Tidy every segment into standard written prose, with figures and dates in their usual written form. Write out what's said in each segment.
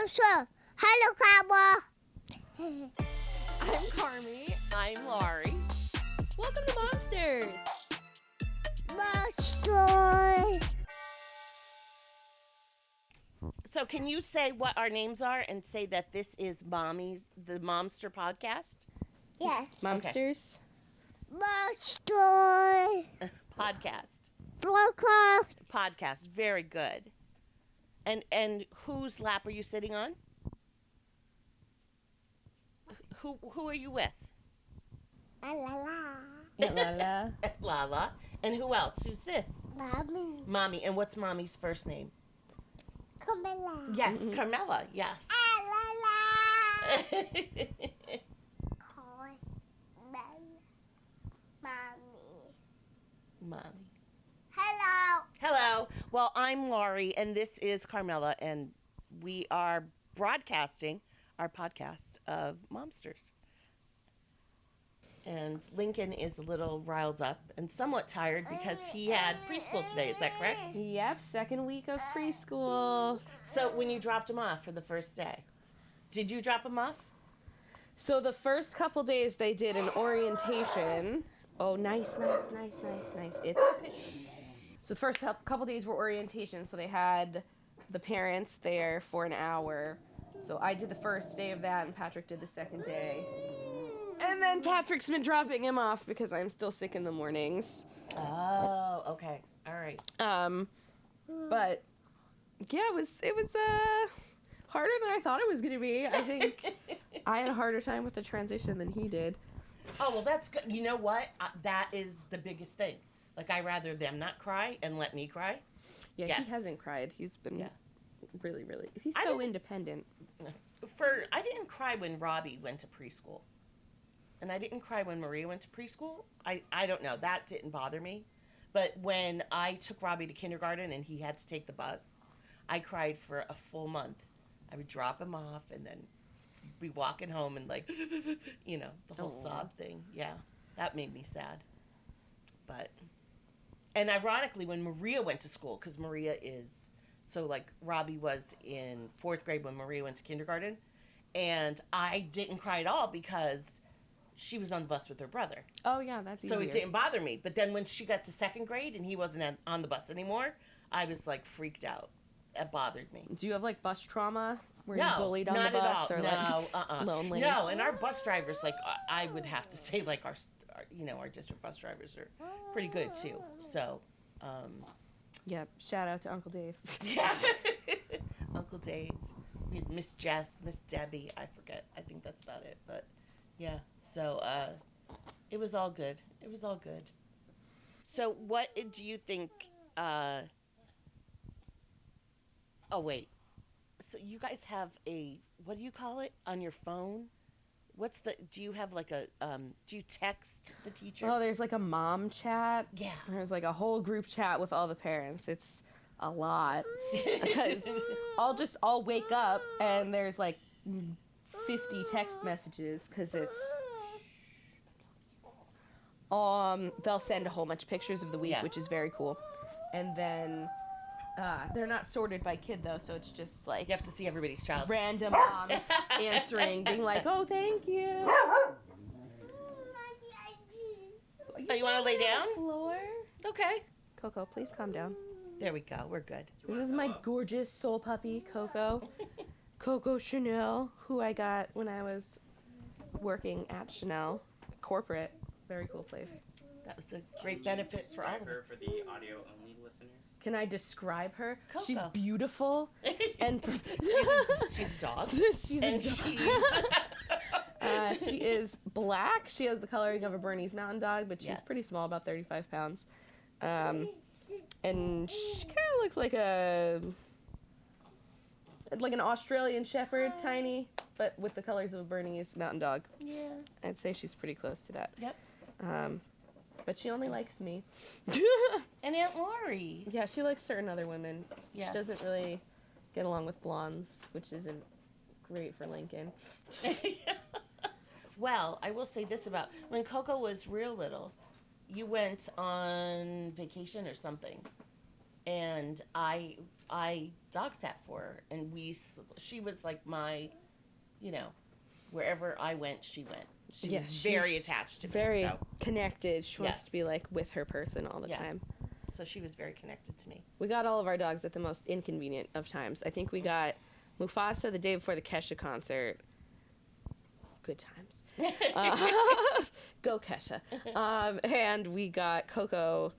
Hello, Cowboy. I'm Carmi. I'm Lauri. Welcome to Momsters. Momsters. So can you say what our names are and say that this is the Momster podcast? Yes. Momsters. Momsters. Podcast. Podcast. Very good. And whose lap are you sitting on? Who are you with? La la la. La la. Lala. And who else? Who's this? Mommy. Mommy. And what's Mommy's first name? Camilla. Yes, Carmela. Yes. La la la. Call Mommy. Mommy. Hello. Hello. Well, I'm Lauri, and this is Carmela, and we are broadcasting our podcast of Momsters. And Lincoln is a little riled up and somewhat tired because he had preschool today. Is that correct? Yep, second week of preschool. So when you dropped him off for the first day, did you drop him off? So the first couple days they did an orientation. Oh, nice. It's so the first couple days were orientation, so they had the parents there for an hour. So I did the first day of that, and Patrick did the second day. And then Patrick's been dropping him off because I'm still sick in the mornings. Oh, okay. All right. But yeah, it was harder than I thought it was going to be. I think I had a harder time with the transition than he did. Oh, well, that's good. You know what? That is the biggest thing. Like, I rather them not cry and let me cry. Yeah, Yes. he hasn't cried. He's been really, he's I so didn't- independent. I didn't cry when Robbie went to preschool. And I didn't cry when Maria went to preschool. I don't know. That didn't bother me. But when I took Robbie to kindergarten and he had to take the bus, I cried for a full month. I would drop him off and then be walking home and like, the whole sob thing. Yeah, that made me sad. And ironically, when Maria went to school, because Maria Robbie was in 4th grade when Maria went to kindergarten, and I didn't cry at all because she was on the bus with her brother. Oh, yeah, that's easier. So it didn't bother me. But then when she got to 2nd grade and he wasn't on the bus anymore, I was like freaked out. It bothered me. Do you have like bus trauma? Were No, you bullied on not the bus at all. or lonely? No, and our bus drivers, I would have to say, like our district bus drivers are pretty good too. So, Yep. Shout out to Uncle Dave. yeah, Uncle Dave. We had Miss Jess, Miss Debbie. I forget. I think that's about it. But yeah, so it was all good. So, what do you think? Oh wait. So you guys have what do you call it on your phone? Do you have like do you text the teacher? Oh, there's like a mom chat. Yeah. There's like a whole group chat with all the parents. It's a lot. Because I'll wake up and there's like 50 text messages because it's they'll send a whole bunch of pictures of the week, which is very cool. And then they're not sorted by kid though, so it's just like You have to see everybody's child. random moms answering, being like, "Oh, thank you." Oh, you want to lay down? Floor. Okay. Coco, please calm down. There we go. We're good. This is my gorgeous soul puppy, Coco. Coco Chanel, who I got when I was working at Chanel corporate. Very cool place. That was a great benefit for all of us. For the audio only listeners. Can I describe her? Coco. She's beautiful and She's a dog. she's And a dog. She is black. She has the coloring of a Bernese Mountain Dog, but she's pretty small, about 35 pounds. And she kind of looks like an Australian Shepherd, tiny, but with the colors of a Bernese Mountain Dog. Yeah. I'd say she's pretty close to that. Yep. But she only likes me. And Aunt Lauri. Yeah, she likes certain other women. Yes. She doesn't really get along with blondes, which isn't great for Lincoln. Well, I will say this about when Coco was real little, you went on vacation or something. and I dog sat for her, and she was like my, wherever I went, she went. She was very attached to me. Very so. connected. She wants to be like with her person all the time. So she was very connected to me. We got all of our dogs at the most inconvenient of times. I think we got Mufasa the day before the Kesha concert. Good times. Go Kesha. And we got Coco.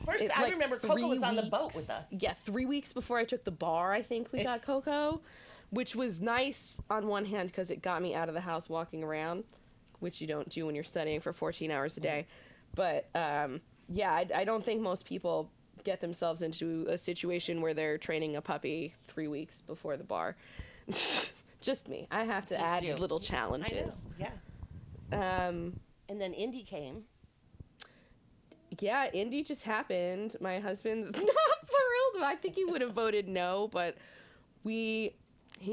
First, I remember Coco was on the boat with us. Yeah, 3 weeks before I took the bar, I think we got Coco, which was nice on one hand because it got me out of the house walking around, which you don't do when you're studying for 14 hours a day. But, I don't think most people get themselves into a situation where they're training a puppy 3 weeks before the bar. Just me. I have to add little challenges. I know. Yeah. And then Indy came. Yeah, Indy just happened. My husband's not thrilled. I think he would have voted no, but he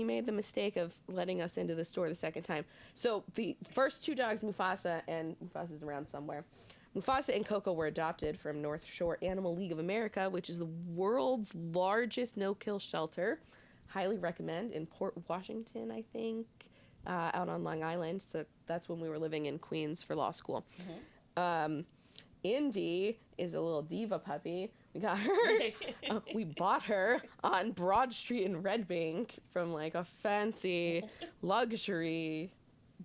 made the mistake of letting us into the store the second time. So the first two dogs, Mufasa's around somewhere. Mufasa and Coco were adopted from North Shore Animal League of America, which is the world's largest no-kill shelter. Highly recommend, in Port Washington, I think, out on Long Island. So that's when we were living in Queens for law school. Mm-hmm. Indy is a little diva puppy. We got her. We bought her on Broad Street in Red Bank from like a fancy luxury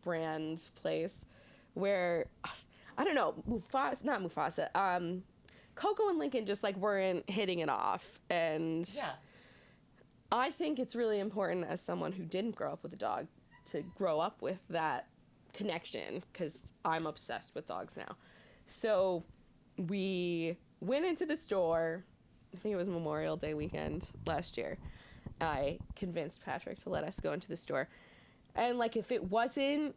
brand place where, I don't know, not Mufasa. Coco and Lincoln just like weren't hitting it off. And I think it's really important as someone who didn't grow up with a dog to grow up with that connection, because I'm obsessed with dogs now. So we went into the store. I think it was Memorial Day weekend last year. I convinced Patrick to let us go into the store. And like, if it wasn't,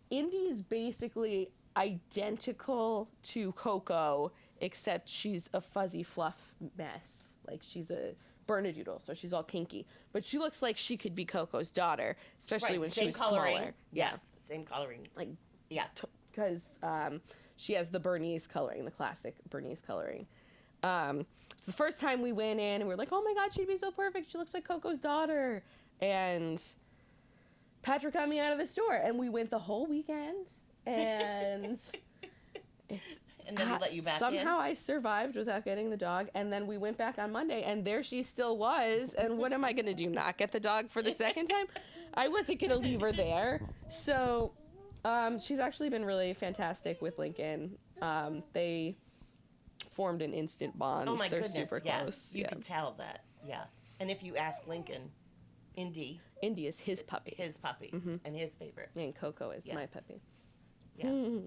Indy's basically identical to Coco, except she's a fuzzy fluff mess. Like, she's a Bernedoodle, so she's all kinky. But she looks like she could be Coco's daughter, especially when she was smaller. Yes, same coloring. Like, because she has the Bernese coloring, the classic Bernese coloring. So the first time we went in, and we were like, oh my God, she'd be so perfect. She looks like Coco's daughter. And Patrick got me out of the store, and we went the whole weekend. And and then we let you back somehow I survived without getting the dog. And then we went back on Monday, and there she still was. And what am I going to do, not get the dog for the second time? I wasn't going to leave her there. So she's actually been really fantastic with Lincoln. They formed an instant bond. Oh my They're goodness, super yes. close. You can tell that, And if you ask Lincoln, Indy is his puppy. And his favorite. And Coco is my puppy. Yeah.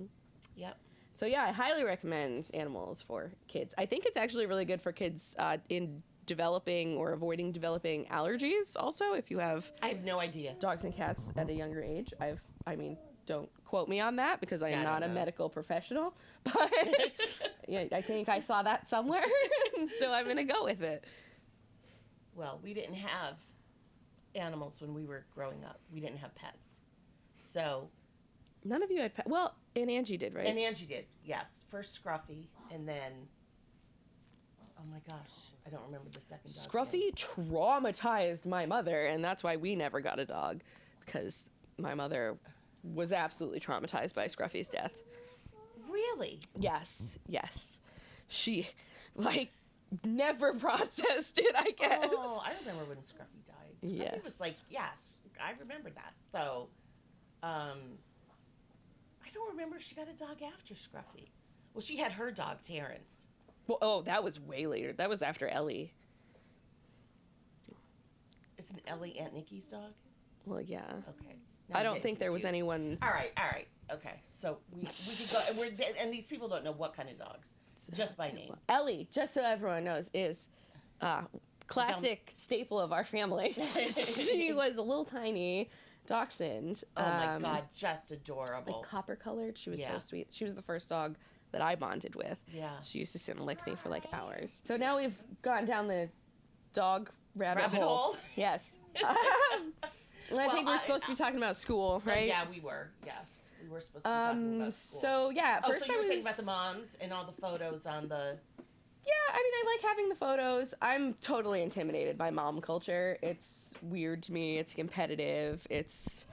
Yep. So I highly recommend animals for kids. I think it's actually really good for kids in developing or avoiding developing allergies also, if you have I have no idea. Dogs and cats at a younger age. Don't quote me on that because I am not a medical professional, but I think I saw that somewhere, so I'm going to go with it. Well, we didn't have animals when we were growing up. We didn't have pets. So... None of you had pets. Well, and Angie did, right? And Angie did, yes. First Scruffy, and then... Oh my gosh, I don't remember the second dog. Scruffy traumatized my mother, and that's why we never got a dog, because my mother was absolutely traumatized by Scruffy's death. Really? Yes. She, never processed it, I guess. Oh, I remember when Scruffy died. Scruffy was I remember that. So, I don't remember if she got a dog after Scruffy. Well, she had her dog, Terrence. Well, that was way later. That was after Ellie. Isn't Ellie Aunt Nikki's dog? Well, yeah. Okay. I don't think there was anyone... All right. Okay. So we could go... And these people don't know what kind of dogs. Just by name. Ellie, just so everyone knows, is classic staple of our family. She was a little tiny dachshund. Oh my God, just adorable. Like copper colored. She was so sweet. She was the first dog that I bonded with. Yeah. She used to sit and lick me for hours. So now we've gone down the dog rabbit hole. Yes. And I think we're supposed to be talking about school, right? Yeah, we were. Yes. We were supposed to be talking about school. So, first so you were saying about the moms and all the photos on the Yeah, I mean, I like having the photos. I'm totally intimidated by mom culture. It's weird to me. It's competitive. It's,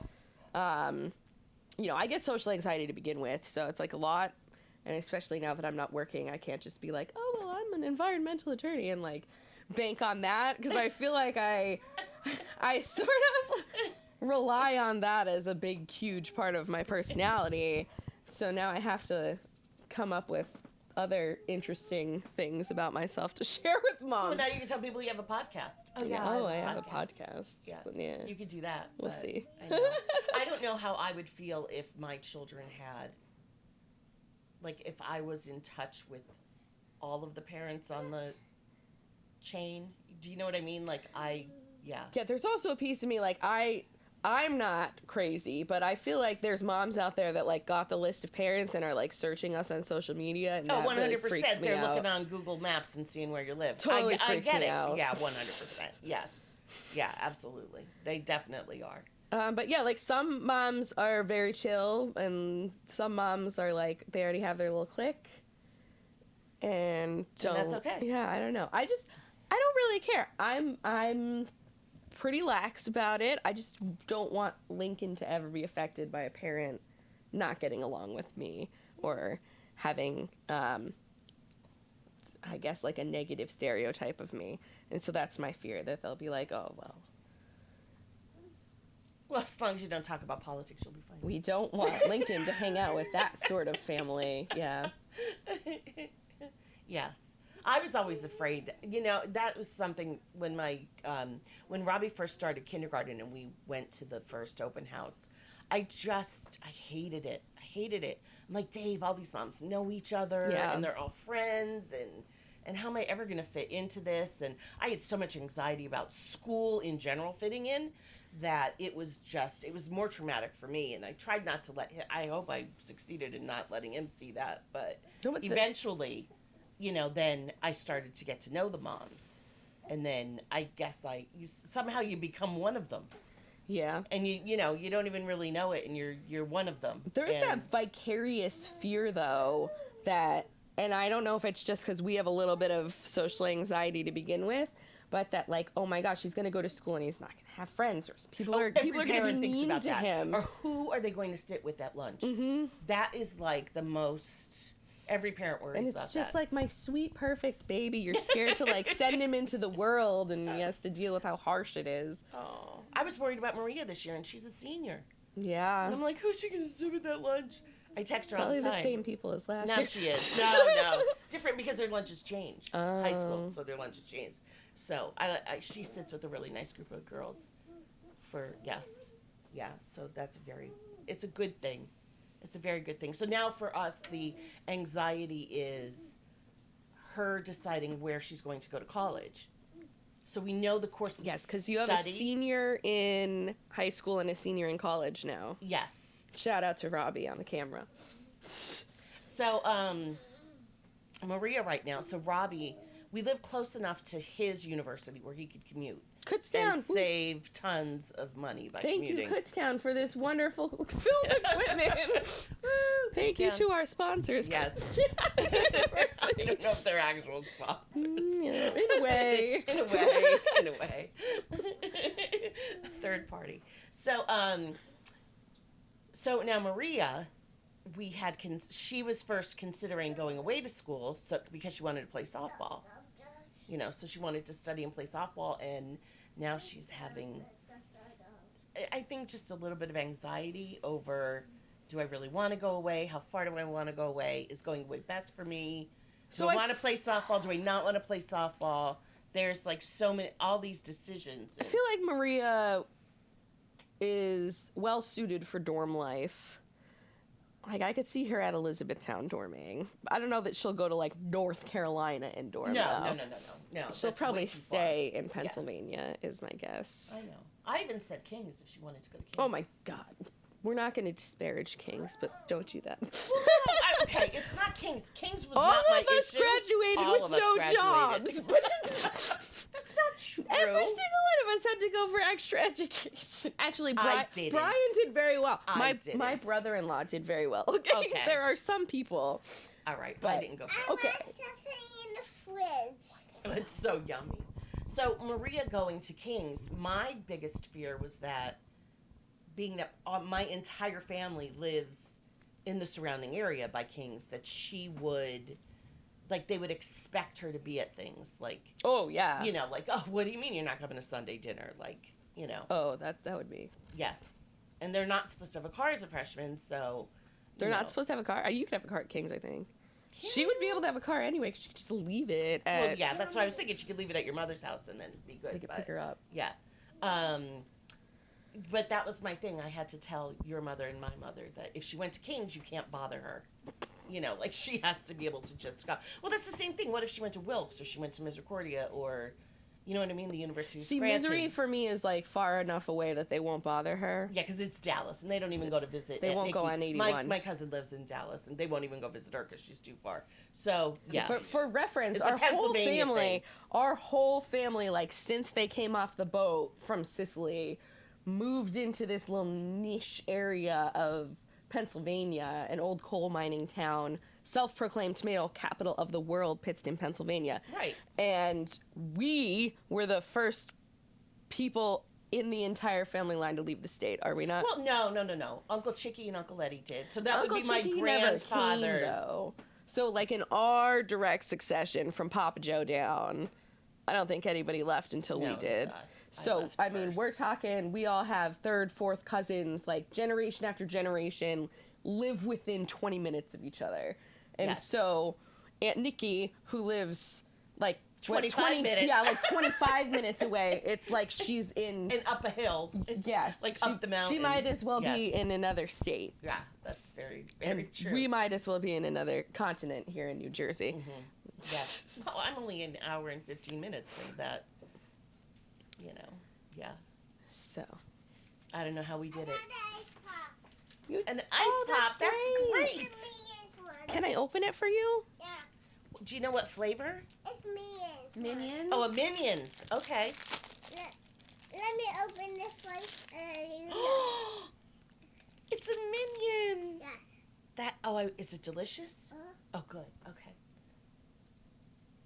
you know, I get social anxiety to begin with, so it's like a lot. And especially now that I'm not working, I can't just be like, oh, well, I'm an environmental attorney and like bank on that, because I feel like I sort of rely on that as a big, huge part of my personality. So now I have to come up with other interesting things about myself to share with mom. Well, now you can tell people you have a podcast. I have a podcast. Yeah. Yeah. You could do that. We'll but see. I know. I don't know how I would feel if my children had, like, if I was in touch with all of the parents on the chain. Do you know what I mean? Like, yeah, there's also a piece of me, like, I'm not crazy, but I feel like there's moms out there that, like, got the list of parents and are, like, searching us on social media, and that 100%. really freaks me They're out. looking on Google Maps and seeing where you live. Totally I freaks get me it. out. Yeah, 100%. Yes. Yeah, absolutely. They definitely are. But yeah, like, some moms are very chill, and some moms are, like, they already have their little clique, and don't. that's okay. Yeah, I don't know. I don't really care. I'm pretty lax about it. I just don't want Lincoln to ever be affected by a parent not getting along with me or having, I guess, like, a negative stereotype of me. And so that's my fear, that they'll be like, oh, well. Well, as long as you don't talk about politics, you'll be fine. We don't want Lincoln to hang out with that sort of family. Yeah. Yes. I was always afraid. You know, that was something when when Robbie first started kindergarten and we went to the first open house. I hated it. I hated it. I'm like, Dave, all these moms know each other, Yeah. and they're all friends, and how am I ever going to fit into this? And I had so much anxiety about school in general fitting in, that it was more traumatic for me, and I tried not to let him. I hope I succeeded in not letting him see that, but eventually, you know, then I started to get to know the moms, and then I guess somehow you become one of them. Yeah. And you know, you don't even really know it, and you're one of them. There's that vicarious fear, though, that, and I don't know if it's just because we have a little bit of social anxiety to begin with, but that, like, oh my gosh, he's going to go to school and he's not going to have friends, or people are going to be mean to him. Or who are they going to sit with at lunch? Mm-hmm. That is, like, the most, every parent worries about that. And it's just like, my sweet, perfect baby. You're scared to, like, send him into the world, and he has to deal with how harsh it is. Oh, I was worried about Maria this year, and she's a senior. Yeah. And I'm like, who's she going to sit with at lunch? I text her all the time. Probably the same people as last year. No, she is. No. Different, because their lunches change. High school, so their lunches change. So she sits with a really nice group of girls so it's a good thing. It's a very good thing. So now for us, the anxiety is her deciding where she's going to go to college. So we know the course of Yes, because you have a senior in high school and a senior in college now. Yes. Shout out to Robbie on the camera. So Maria right now, so Robbie, we live close enough to his university where he could commute. Kutztown. And save tons of money by commuting. Thank you, Kutztown, for this wonderful film equipment. Thank you to our sponsors. Yes. I don't know if they're actual sponsors. In a way. In a way. Third party. So now Maria, she was first considering going away to school, because she wanted to play softball. You know, so she wanted to study and play softball, and now she's having, I think, just a little bit of anxiety over, do I really want to go away? How far do I want to go away? Is going away best for me? Do I want to play softball? Do I not want to play softball? There's, like, all these decisions. I feel like Maria is well suited for dorm life. Like, I could see her at Elizabethtown dorming. I don't know that she'll go to, like, North Carolina and dorm. No. She'll probably stay in Pennsylvania, is my guess. I know. I even said Kings if she wanted to go to Kings. Oh, my God. We're not going to disparage Kings, but don't do that. Well, no, okay, it's not Kings. Kings was not my issue. All of us graduated with no jobs. That's not true. Every single one of us had to go for extra education. Actually, Brian did very well. My brother-in-law did very well. Okay. There are some people. All right, but I didn't go for it. Okay. fridge. It's so yummy. So Maria going to King's, my biggest fear was that being that my entire family lives in the surrounding area by King's, that she would, like, they would expect her to be at things, like, Oh, yeah. you know, like, oh, what do you mean you're not coming to Sunday dinner? Like, you know. Oh, that would be. Yes. And they're not supposed to have a car as a freshman, so. They're not supposed to have a car? You could have a car at King's, I think. She would be able to have a car anyway, because she could just leave it at... Well, yeah, that's what I was thinking. She could leave it at your mother's house and then be good. They could pick her up. Yeah. But that was my thing. I had to tell your mother and my mother that if she went to King's, you can't bother her. You know, like, she has to be able to just go. Well, that's the same thing. What if she went to Wilkes or she went to Misericordia or, you know what I mean, the University of Scranton? Misery for me is, like, far enough away that they won't bother her. Yeah, because it's Dallas, and they don't even go to visit. They Aunt won't go Nikki. on 81. My cousin lives in Dallas, and they won't even go visit her because she's too far. So, yeah. For reference, It's a our whole Pennsylvania family, like, since they came off the boat from Sicily, moved into this little niche area of Pennsylvania, an old coal mining town, self-proclaimed tomato capital of the world, Pittston, Pennsylvania. Right. And we were the first people in the entire family line to leave the state, are we not? Well, no. Uncle Chicky and Uncle Eddie did. So that Uncle would be my Chicky never came, grandfather's. though. So, like, in our direct succession from Papa Joe down, I don't think anybody left until No, we it was did. us. So, left I mean, first. we're talking, we all have third, fourth cousins, like, generation after generation, live within 20 minutes of each other. And Yes. so, Aunt Nikki, who lives, like, 25 minutes. Yeah, like 25 minutes away. It's like she's in... And up a hill. Yeah. Like, she, up the mountain. She might as well be Yes. in another state. Yeah, that's very, very And true. we might as well be in another continent here in New Jersey. Mm-hmm. Yes. Well, I'm only an hour and 15 minutes of that, you know, yeah. So... I don't know how we did it. You- An ice Oh, pop, that's great. It's Minions one. Can I open it for you? Yeah, Do you know what flavor? it's Minions. one. Minions? Oh, a Minions. Okay. Let me open this place. It's a Minion. Yes. That, is it delicious? Oh, good. Okay.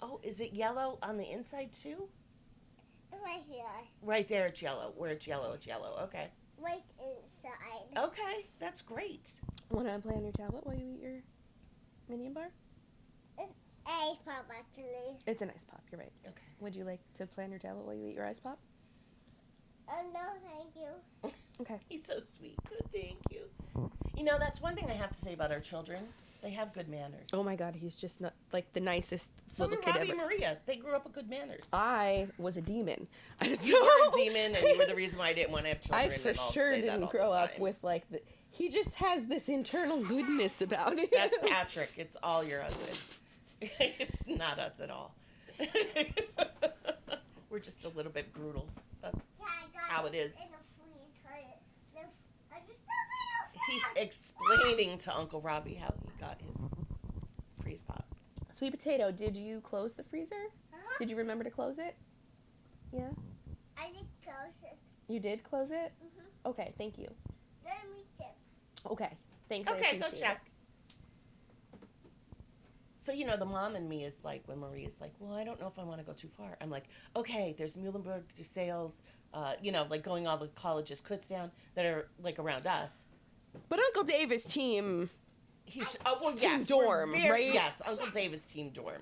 Oh, is it yellow on the inside too? Right here. Right there, it's yellow. Where it's yellow, it's yellow. Okay. Right inside. Okay, that's great. Want to play on your tablet while you eat your Minion bar? A pop actually. It's an ice pop, you're right. Okay. Would you like to play on your tablet while you eat your ice pop? Oh no, thank you. Okay. He's so sweet. Good, thank you. You know, that's one thing I have to say about our children. They have good manners. Oh my god, he's just not, like, the nicest So little were kid Robbie ever. and Maria. They grew up with good manners. I was a demon. You were a demon, and you were the reason why I didn't want to have children. I for and I'll sure say that didn't all the grow up time. with, like, the... He just has this internal goodness about him. That's Patrick. It's all your husband. It's not us at all. We're just a little bit brutal. That's Yeah, I got how it is. In a freezer. I just got He's explaining to Uncle Robbie how he got his freeze pop. Sweet potato, did you close the freezer? Did you remember to close it? Yeah? I did close it. You did close it? Mhm. Okay, thank you. Let me check. Okay, thanks. I Okay, go appreciate check. So, you know, the mom in me is like, when Maria's like, well, I don't know if I want to go too far. I'm like, okay, there's Muhlenberg, DeSales, you know, like going all the colleges, Kutztown, that are like around us. it. But Uncle Dave's team... He's, well, Team yes, dorm, we're very- right? Yes, Uncle David's team dorm.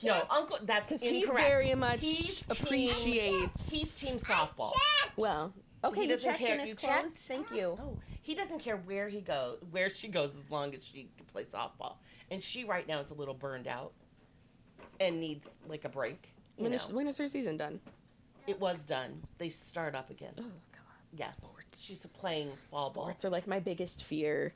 No, Uncle, that's Because he incorrect. very much He's appreciates... He's team softball. Well, okay, He you doesn't checked care. and You it's closed? checked? Thank you. Oh, he doesn't care where she goes as long as she can play softball. And she right now is a little burned out and needs like a break. When is her season done? It was done. They start up again. Oh, come on. Yes. Sports. She's playing fall Sports are like my biggest fear.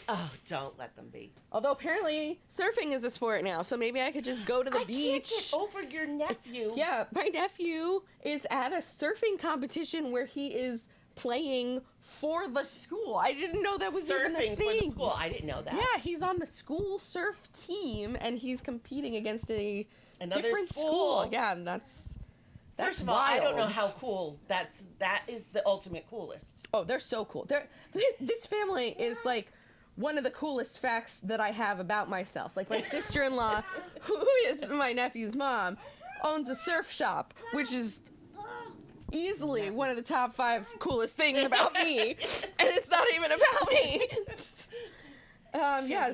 ball. Oh, don't let them be. Although apparently surfing is a sport now, so maybe I could just go to the I beach. can't get over your nephew. Yeah, my nephew is at a surfing competition where he is playing for the school. I didn't know that was even a Surfing thing. for the school. I didn't know that. Yeah, he's on the school surf team and he's competing against a Another different school. Yeah, and that's First of all, I don't know wild. how cool that is the ultimate coolest. Oh, they're so cool. This family is like one of the coolest facts that I have about myself. Like, my sister-in-law, who is my nephew's mom, owns a surf shop, which is easily one of the top 5 coolest things about me, and it's not even about me.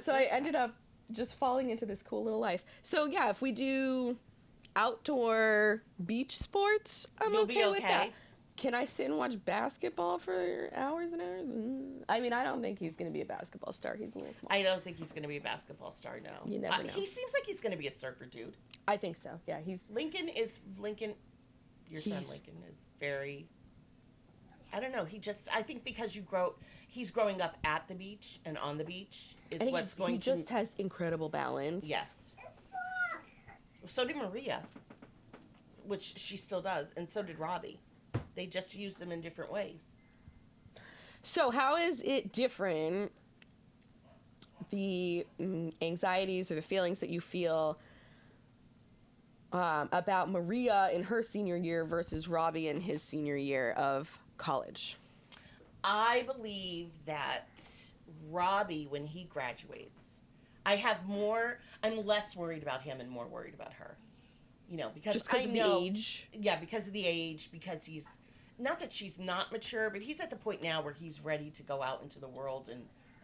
So I ended up just falling into this cool little life. So yeah, if we do outdoor beach sports, You'll be with that. Can I sit and watch basketball for hours and hours? I mean, I don't think he's going to be a basketball star. He's a little small. I don't think he's going to be a basketball star, no. You never know. He seems like he's going to be a surfer dude. I think so. Yeah, Lincoln, your son Lincoln is very, I don't know, I think because he's growing up at the beach and on the beach is and what's going he to. He just has incredible balance. Yes. So did Maria, which she still does, and so did Robbie. They just use them in different ways. So how is it different, the anxieties or the feelings that you feel about Maria in her senior year versus Robbie in his senior year of college? I believe that Robbie, when he graduates, I'm less worried about him and more worried about her. Because just because of the age? Yeah, because of the age, because he's, not that she's not mature, but he's at the point now where he's ready to go out into the world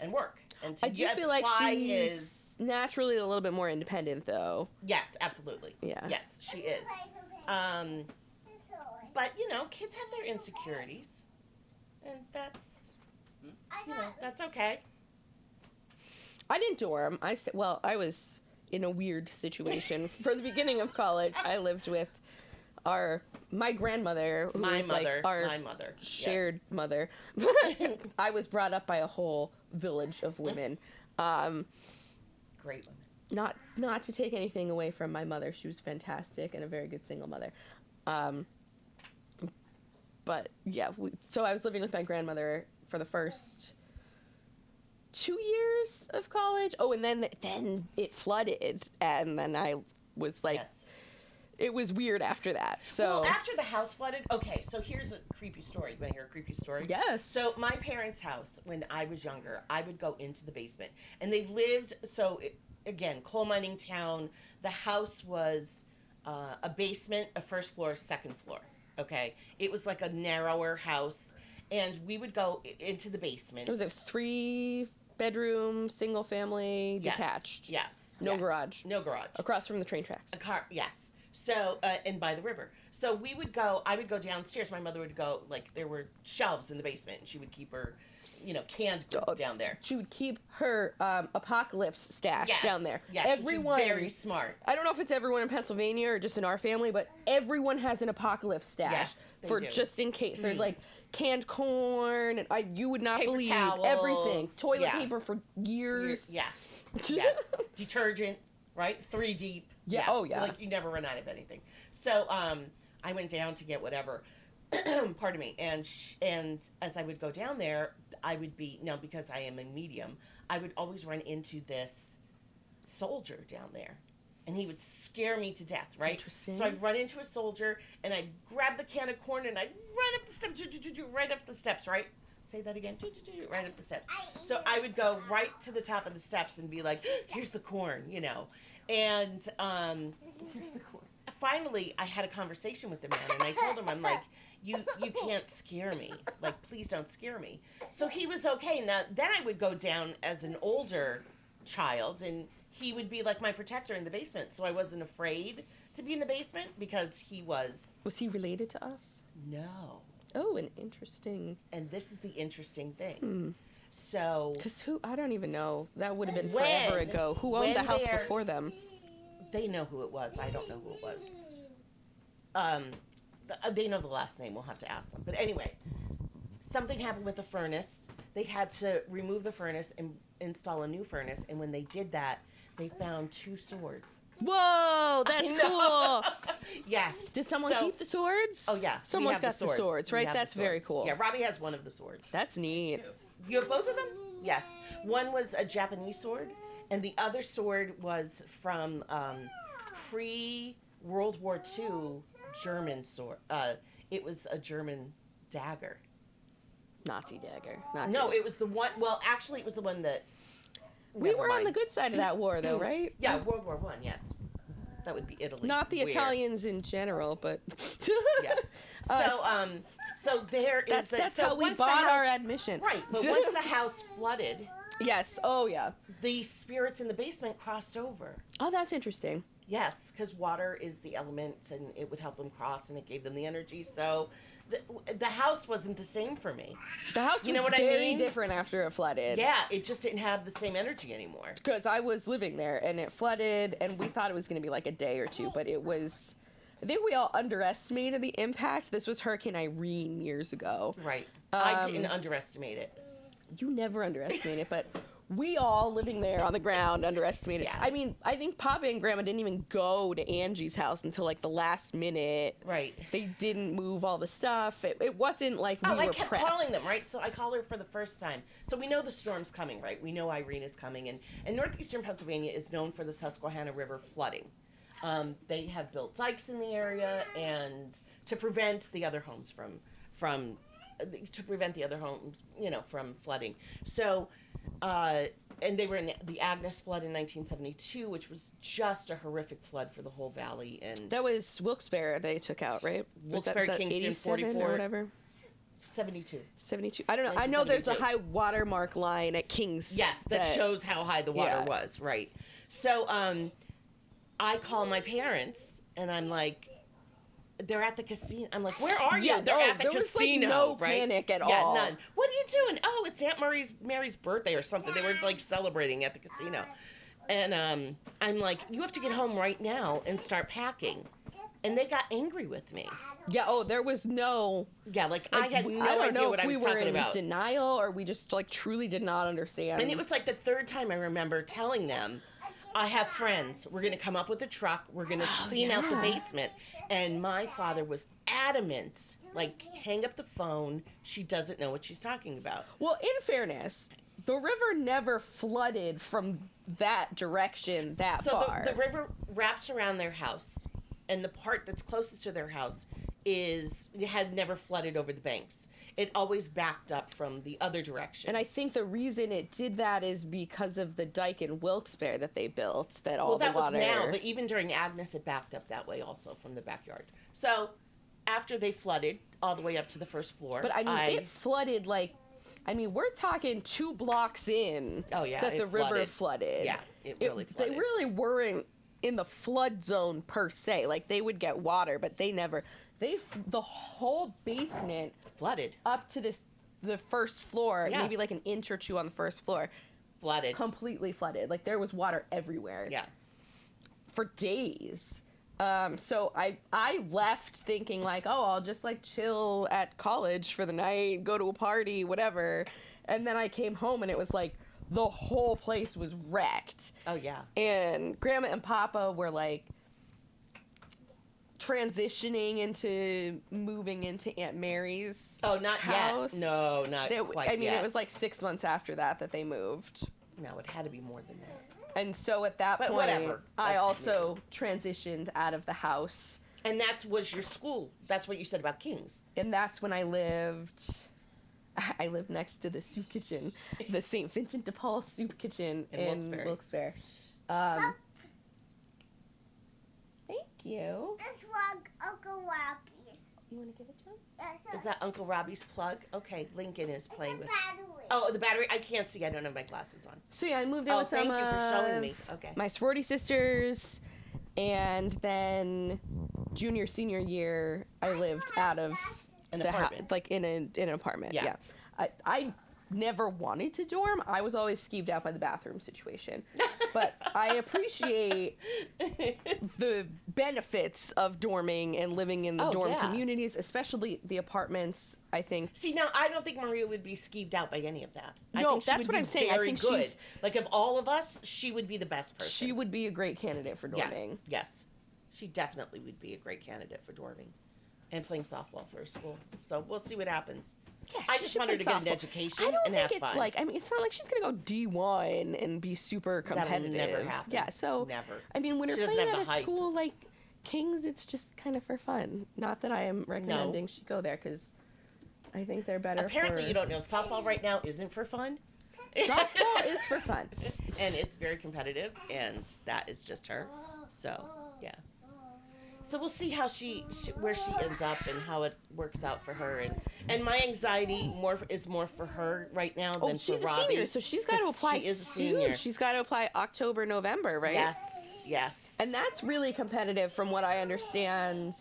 and work. And to I do feel like she's naturally a little bit more independent, though. Yes, absolutely. Yeah. Yes, she is. But, kids have their insecurities. And that's okay. I didn't dorm. I was in a weird situation. For the beginning of college, I lived with my grandmother, who was like our shared mother. I was brought up by a whole village of women. Great women. Not to take anything away from my mother. She was fantastic and a very good single mother. But yeah, so I was living with my grandmother for the first 2 years of college. Oh, and then it flooded, and then I was like, yes. It was weird after that. So well, after the house flooded, okay, so here's a creepy story. You want to hear a creepy story? Yes. So my parents' house, when I was younger, I would go into the basement, and they lived, again, coal mining town. The house was a basement, a first floor, second floor, okay? It was like a narrower house, and we would go into the basement. It was a 3-bedroom, single family, detached. Yes. No garage. No garage. Across from the train tracks. Yes. So, and by the river. So I would go downstairs. My mother would go, there were shelves in the basement, and she would keep her, canned goods down there. She would keep her apocalypse stash down there. Yes, everyone, which is very smart. I don't know if it's everyone in Pennsylvania or just in our family, but everyone has an apocalypse stash for just in case. There's canned corn, and you would not paper believe towels, everything. Toilet paper for years. Yes. Yes. Detergent, right? 3 deep. Yeah. Yes. Oh, yeah. You never run out of anything. So, I went down to get whatever. Pardon me. And as I would go down there, I would be, now because I am a medium, I would always run into this soldier down there. And he would scare me to death, right? Interesting. So I'd run into a soldier, and I'd grab the can of corn, and I'd run up the steps, right up the steps, right? Say that again, right up the steps. So I would go right to the top of the steps and be like, here's the corn, And here's the corn. Finally, I had a conversation with the man, and I told him, I'm like, you can't scare me. Please don't scare me. So he was okay. Now, then I would go down as an older child, and he would be like my protector in the basement, so I wasn't afraid to be in the basement because he was. Was he related to us? No. Oh, an interesting. And this is the interesting thing. So. Because I don't even know. That would have been forever ago. Who owned the house before them? They know who it was. I don't know who it was. They know the last name. We'll have to ask them. But anyway, something happened with the furnace. They had to remove the furnace and install a new furnace. And when they did that, they found 2 swords. Whoa, that's cool. Yes. Did someone keep the swords? Oh, yeah. Someone's got the swords, right? That's very cool. Yeah, Robbie has one of the swords. That's neat. You have both of them? Yes. One was a Japanese sword, and the other sword was from pre-World War II German sword. It was a German dagger. Nazi dagger. No, it was the one. Well, actually, it was the one that. We Never were on mind. the good side of that war, though, right? Yeah, World War One. Yes, that would be Italy. Not the Weird. Italians in general, but Yeah. So there is. That's so how we once the bought house- our admission. Right, but once the house flooded, Yes. Oh yeah. the spirits in the basement crossed over. Oh, that's interesting. Yes, because water is the element, and it would help them cross, and it gave them the energy. So, the house wasn't the same for me. The house was You know what I very mean? different after it flooded. Yeah, it just didn't have the same energy anymore. Because I was living there and it flooded, and we thought it was going to be like a day or two, but it was. I think we all underestimated the impact. This was Hurricane Irene years ago. Right. I didn't underestimate it. You never underestimate it, but we all living there on the ground underestimated. Yeah. I mean, I think Papa and Grandma didn't even go to Angie's house until like the last minute. Right. They didn't move all the stuff. It wasn't like we Oh, were I kept prepped. calling them, right? So I call her for the first time. So we know the storm's coming, right? We know Irene is coming. And northeastern Pennsylvania is known for the Susquehanna River flooding. They have built dikes in the area and to prevent the other homes from flooding. So, and they were in the Agnes flood in 1972, which was just a horrific flood for the whole valley. And That was Wilkes-Barre they took out, right? Wilkes-Barre, was that Kingston, 87 44. or whatever? 72. 72. I don't know. I know there's a 1972. high watermark line at King's. Yes, that shows how high the water Yeah. was, right. So, I call my parents, and I'm like, they're at the casino. I'm like, where are you? Yeah, They're at the there was, like, casino, no right? panic at yeah, all. none. What are you doing? Oh, it's Aunt Mary's birthday or something. They were like celebrating at the casino. And I'm like, you have to get home right now and start packing. And they got angry with me. Yeah. Oh, there was no. Yeah, like I had no I don't idea know what if I we was were talking in about. denial or we just like truly did not understand. And it was like the third time I remember telling them, I have friends. We're going to come up with a truck. We're going to clean out the yeah. basement. And my father was adamant, like, hang up the phone. She doesn't know what she's talking about. Well, in fairness, the river never flooded from that direction that So far. the river wraps around their house. And the part that's closest to their house had never flooded over the banks. It always backed up from the other direction. And I think the reason it did that is because of the dike in Wilkes-Barre that they built. That all well, that the water. was now, but even during Agnes, it backed up that way also from the backyard. So after they flooded all the way up to the first floor, But I mean, it flooded like. I mean, we're talking 2 blocks in. Oh, yeah, that it the river flooded. flooded. Yeah, it really flooded. They really weren't in the flood zone per se. Like they would get water, but they never. The whole basement flooded, up to the first floor, Yeah. maybe like an inch or two on the first floor, flooded. completely flooded. Like there was water everywhere. Yeah. For days. So I left thinking like, oh, I'll just like chill at college for the night, go to a party, whatever. And then I came home and it was like the whole place was wrecked. Oh, yeah. And Grandma and Papa were like transitioning into moving into Aunt Mary's Oh, not house. yet. No, not quite I mean, yet. it was like 6 months after that they moved. No, it had to be more than that. And so at that But point, whatever. I That's also transitioned out of the house. And that was your school. That's what you said about Kings. And that's when I lived next to the soup kitchen, the St. Vincent de Paul soup kitchen in Wilkes-Barre. Thank you. This one, Uncle Robbie's. You want to give it to him? Yes, Is that Uncle Robbie's plug? Okay, Lincoln is playing with. battery. Oh, the battery. I can't see. I don't have my glasses on. So yeah, I moved in Oh, with thank some you for showing me. of Okay. my sorority sisters, and then junior senior year, I lived out of An the apartment. like in an apartment. Yeah. I never wanted to dorm. I was always skeeved out by the bathroom situation, but I appreciate the benefits of dorming and living in the Oh, dorm yeah. communities, especially the apartments. I think. See, now I don't think Maria would be skeeved out by any of that. I No, think she that's would what be I'm saying. I Very think good. she's- Like of all of us, she would be the best person. She would be a great candidate for Yeah. dorming. Yes, she definitely would be a great candidate for dorming, and playing softball for her school. So we'll see what happens. Yeah, I she just should want her play to get an softball. education I don't and think have it's fun. like. I mean, it's not like she's gonna go D1 and be super competitive. That'll never happen. Yeah, so Never. I mean, when She you're doesn't playing have at the a height. school like King's, it's just kind of for fun. Not that I am recommending she go there because I think they're better Apparently, you don't know, softball right now isn't for fun. Softball is for fun. And it's very competitive, and that is just her. So, yeah. So we'll see how where she ends up and how it works out for her. And my anxiety is more for her right now than for Robbie. She's a senior, so she's got to apply she is a soon. senior. She's got to apply October, November, right? Yes. And that's really competitive from what I understand.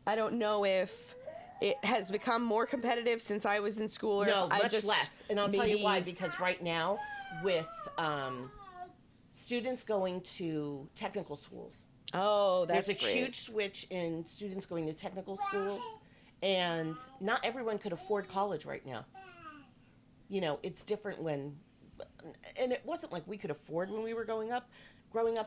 I don't know if it has become more competitive since I was in school. Or No, if much less. And I'll tell you why. Because right now, with students going to technical schools, that's there's a huge switch in students going to technical schools, and not everyone could afford college right now. You know, it's different and it wasn't like we could afford when we were growing up.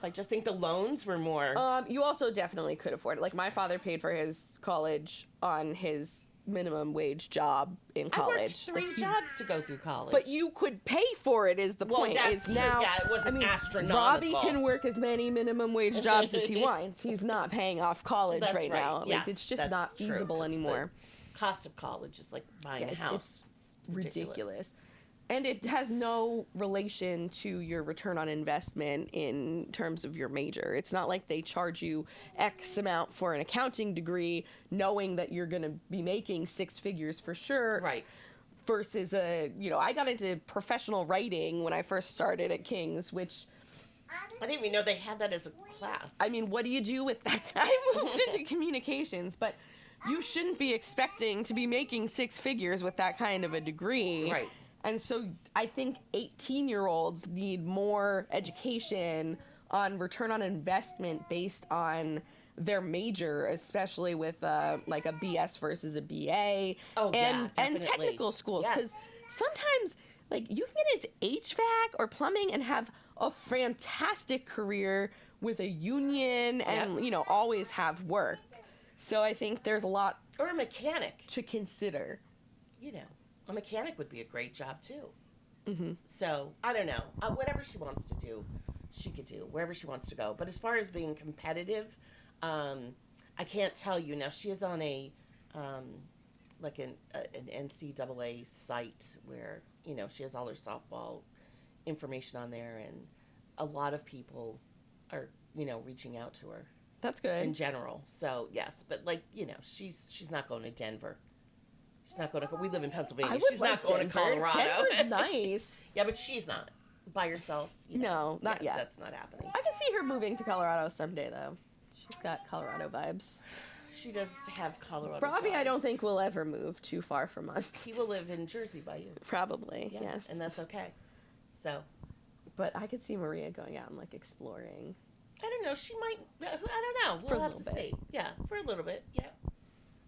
I just think the loans were more. You also definitely could afford it. Like, my father paid for his college on his minimum wage job in college. I worked 3 jobs to go through college. But you could pay for it is the point. That's true. Now, Yeah, it wasn't astronomical. Robbie can work as many minimum wage jobs as he wants. He's not paying off college right now. Like, yes, it's just not feasible anymore. The cost of college is like buying a house. It's ridiculous. And it has no relation to your return on investment in terms of your major. It's not like they charge you X amount for an accounting degree, knowing that you're going to be making 6 figures for sure. Right. Versus I got into professional writing when I first started at King's, which... I didn't even know they had that as a class. I mean, what do you do with that? I moved into communications, but you shouldn't be expecting to be making 6 figures with that kind of a degree. Right. And so I think 18-year-olds need more education on return on investment based on their major, especially with like a BS versus a BA. And technical schools. Because sometimes like you can get into HVAC or plumbing and have a fantastic career with a union and, always have work. So I think there's a lot. Or a mechanic. To consider. A mechanic would be a great job too. Mm-hmm. So I don't know. Whatever she wants to do, she could do wherever she wants to go. But as far as being competitive, I can't tell you now. She is on a like an NCAA site where she has all her softball information on there, and a lot of people are reaching out to her. That's good in general. So yes, but she's not going to Denver. She's not going to. We live in Pennsylvania. She's not going to Colorado. Denver's nice. Yeah, but she's not by herself. No, not yet. That's not happening. I can see her moving to Colorado someday, though. She's got Colorado vibes. She does have Colorado Robbie, vibes. I don't think will ever move too far from us. He will live in Jersey by you. Probably, yes. And that's okay. So. But I could see Maria going out and exploring. I don't know. She might. I don't know. We'll have to see. Yeah, for a little bit. Yeah.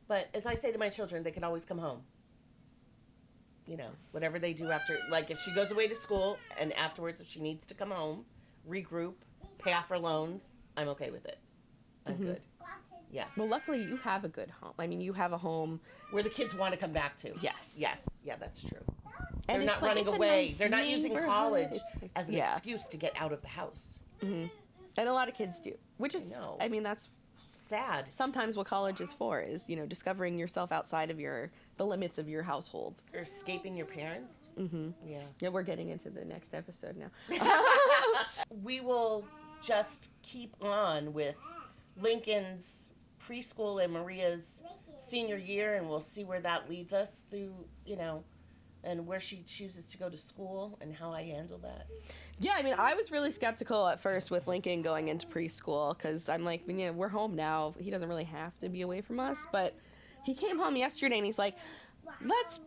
But as I say to my children, they can always come home. Whatever they do after, if she goes away to school and afterwards if she needs to come home, regroup, pay off her loans, I'm okay with it. I'm good. Yeah. Well, luckily you have a good home. I mean, you have a home where the kids want to come back to. Yes. Yes. Yeah, that's true. And they're not running away. They're not using college as an yeah. excuse to get out of the house. Mm-hmm. And a lot of kids do, which is, I mean, that's sad. Sometimes what college is for is, discovering yourself outside of the limits of your household. Or escaping your parents. Mm-hmm. Yeah. Yeah, we're getting into the next episode now. We will just keep on with Lincoln's preschool and Maria's senior year, and we'll see where that leads us through, and where she chooses to go to school and how I handle that. Yeah, I mean, I was really skeptical at first with Lincoln going into preschool because I'm like, we're home now. He doesn't really have to be away from us. But he came home yesterday and he's like, let's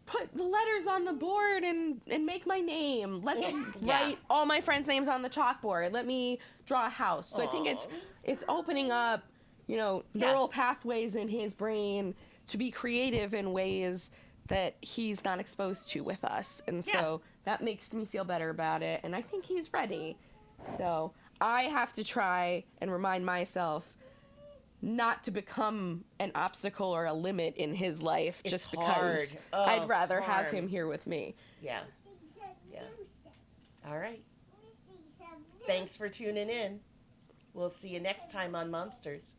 put the letters on the board and make my name. Let's write all my friends' names on the chalkboard. Let me draw a house. So I think it's opening up, neural pathways in his brain to be creative in ways that he's not exposed to with us. And so that makes me feel better about it. And I think he's ready. So I have to try and remind myself not to become an obstacle or a limit in his life just because I'd rather have him here with me. Yeah. Yeah. All right. Thanks for tuning in. We'll see you next time on Momsters.